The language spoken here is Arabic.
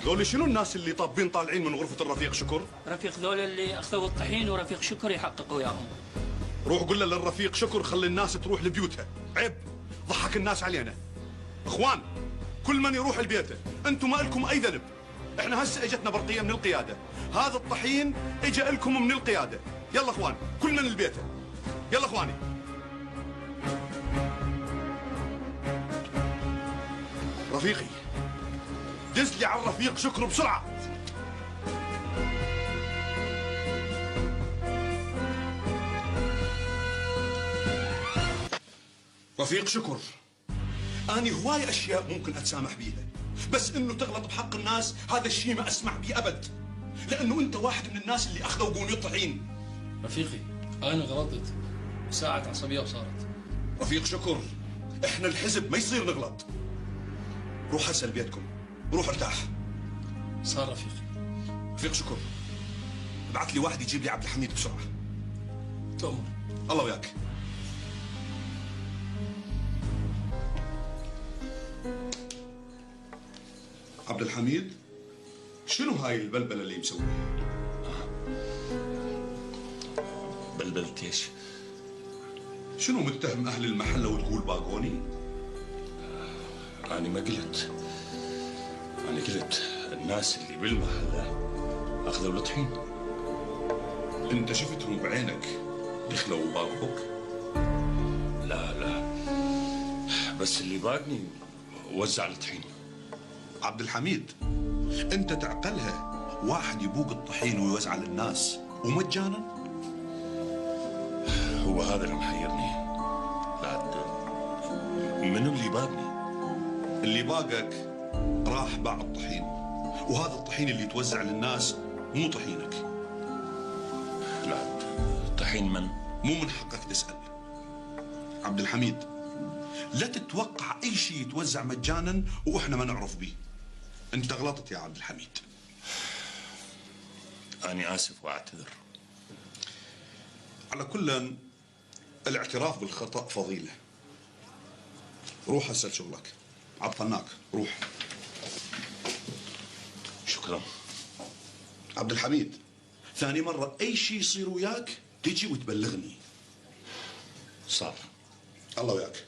ذولي شنو الناس اللي طابين طالعين من غرفة الرفيق شكر؟ رفيق ذول اللي اخذوا الطحين ورفيق شكر يحقق وياهم. روح قول له للرفيق شكر خلي الناس تروح لبيوتها، عيب ضحك الناس علينا. اخوان كل من يروح لبيته، انتم ما لكم اي ذنب. احنا هسه اجتنا برقية من القيادة، هذا الطحين اجى لكم من القيادة. يلا اخوان كل من لبيته، يلا اخواني. رفيقي دز لي على الرفيق شكر بسرعة. رفيق شكر، أنا هواي أشياء ممكن أتسامح بيها، بس إنه تغلط بحق الناس هذا الشيء ما أسمح بيه أبد، لأنه أنت واحد من الناس اللي أخذوا بوني الطحين. رفيقي أنا غلطت، ساعة عصبية وصارت. رفيق شكر، إحنا الحزب ما يصير نغلط. روح هسه لبيتكم، روح ارتاح. صار رفيقي. رفيق شكر، ابعث لي واحد يجيب لي عبد الحميد بسرعة. تؤمر. الله وياك. عبد الحميد، شنو هاي البلبلة اللي مسويها؟ بلبلة ايش؟ شنو متهم أهل المحلة وتقول باقوني؟ أنا ما قلت، أنا قلت الناس اللي بالمحلة أخذوا الطحين. أنت شفتهم بعينك دخلوا وباقوك؟ لا بس اللي باقني وزع الطحين. عبد الحميد، أنت تعقلها واحد يبوق الطحين ويوزع للناس ومجانا؟ هو هذا اللي محيرني. بعد منو اللي باقني؟ اللي باقك راح باع الطحين، وهذا الطحين اللي يتوزع للناس مو طحينك. لا طحين من؟ مو من حقك تسأل. عبد الحميد، لا تتوقع أي شيء يتوزع مجانا وإحنا ما نعرف به. أنت غلطت يا عبد الحميد. أنا آسف وأعتذر. على كل الاعتراف بالخطأ فضيلة. روح هسه لشغلك، عطلناك، روح. شكرا. عبد الحميد، ثاني مرة أي شيء يصير وياك تجي وتبلغني. صار. الله وياك.